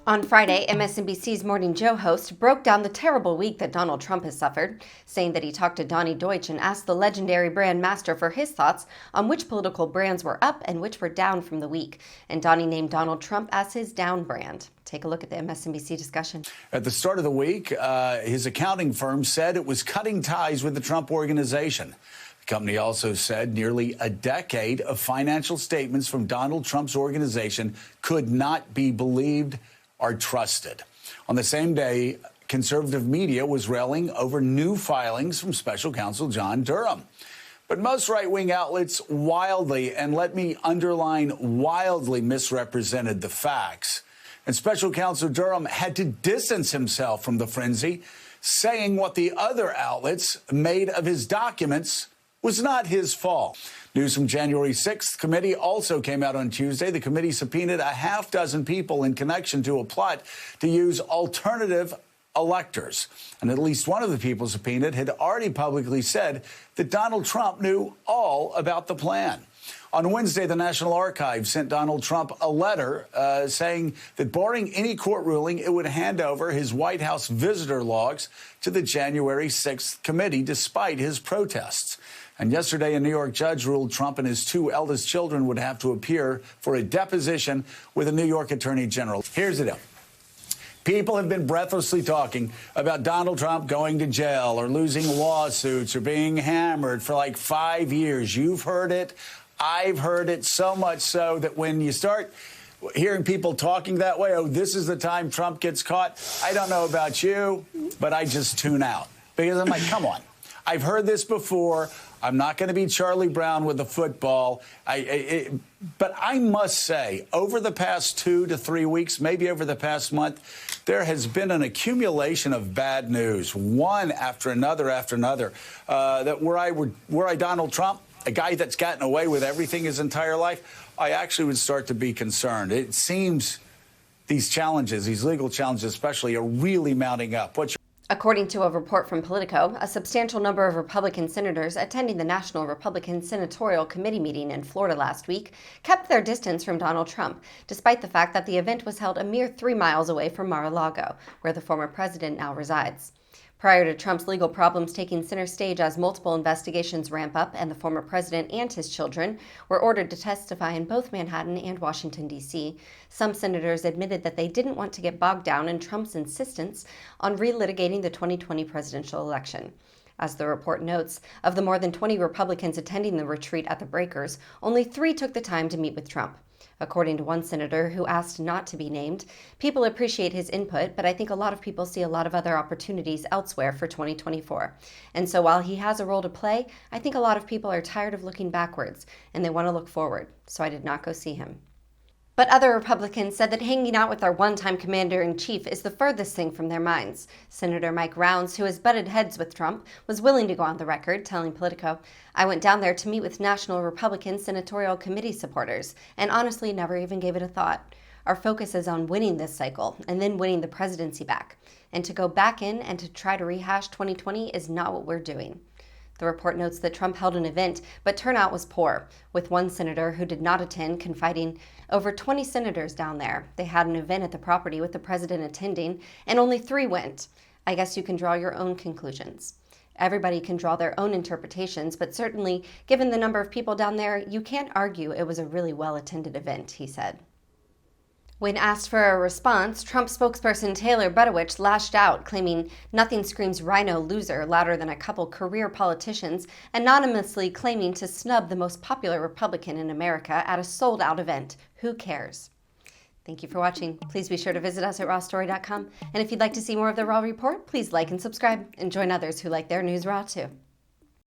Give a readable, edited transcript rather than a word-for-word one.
On Friday, MSNBC's Morning Joe host broke down the terrible week that Donald Trump has suffered, saying that he talked to Donny Deutsch and asked the legendary brand master for his thoughts on which political brands were up and which were down from the week. And Donny named Donald Trump as his down brand. Take a look at the MSNBC discussion. At the start of the week, his accounting firm said it was cutting ties with the Trump organization. The company also said nearly a decade of financial statements from Donald Trump's organization could not be believed or trusted. On the same day, conservative media was railing over new filings from special counsel John Durham. But most right-wing outlets wildly, and let me underline wildly, misrepresented the facts. And special counsel Durham had to distance himself from the frenzy, saying what the other outlets made of his documents was not his fault. News from January 6th committee also came out on Tuesday. The committee subpoenaed a half dozen people in connection to a plot to use alternative electors. And at least one of the people subpoenaed had already publicly said that Donald Trump knew all about the plan. On Wednesday, the National Archives sent Donald Trump a letter saying that barring any court ruling, it would hand over his White House visitor logs to the January 6th committee, despite his protests. And yesterday, a New York judge ruled Trump and his two eldest children would have to appear for a deposition with a New York attorney general. Here's the deal. People have been breathlessly talking about Donald Trump going to jail or losing lawsuits or being hammered for like 5 years. You've heard it. I've heard it, so much so that when you start hearing people talking that way, oh, this is the time Trump gets caught, I don't know about you, but I just tune out. Because I'm like, come on. I've heard this before. I'm not going to be Charlie Brown with the football. But I must say, over the past 2 to 3 weeks, maybe over the past month, there has been an accumulation of bad news, one after another, that were I Donald Trump, a guy that's gotten away with everything his entire life, I actually would start to be concerned. It seems these challenges, these legal challenges especially, are really mounting up. According to a report from Politico, a substantial number of Republican senators attending the National Republican Senatorial Committee meeting in Florida last week kept their distance from Donald Trump, despite the fact that the event was held a mere 3 miles away from Mar-a-Lago, where the former president now resides. Prior to Trump's legal problems taking center stage as multiple investigations ramp up and the former president and his children were ordered to testify in both Manhattan and Washington, D.C., some senators admitted that they didn't want to get bogged down in Trump's insistence on relitigating the 2020 presidential election. As the report notes, of the more than 20 Republicans attending the retreat at the Breakers, only 3 took the time to meet with Trump. According to one senator who asked not to be named, people appreciate his input, but I think a lot of people see a lot of other opportunities elsewhere for 2024. And so while he has a role to play, I think a lot of people are tired of looking backwards, and they want to look forward, so I did not go see him. But other Republicans said that hanging out with our one-time commander-in-chief is the furthest thing from their minds. Senator Mike Rounds, who has butted heads with Trump, was willing to go on the record, telling Politico, "I went down there to meet with National Republican Senatorial Committee supporters, and honestly never even gave it a thought. Our focus is on winning this cycle, and then winning the presidency back. And to go back in and to try to rehash 2020 is not what we're doing." The report notes that Trump held an event, but turnout was poor, with one senator who did not attend confiding over 20 senators down there. They had an event at the property with the president attending, and only 3 went. I guess you can draw your own conclusions. Everybody can draw their own interpretations, but certainly, given the number of people down there, you can't argue it was a really well-attended event, he said. When asked for a response, Trump spokesperson Taylor Budowich lashed out, claiming nothing screams rhino loser louder than a couple career politicians anonymously claiming to snub the most popular Republican in America at a sold-out event. Who cares? Thank you for watching. Please be sure to visit us at rawstory.com. And if you'd like to see more of the Raw Report, please like and subscribe and join others who like their news raw too.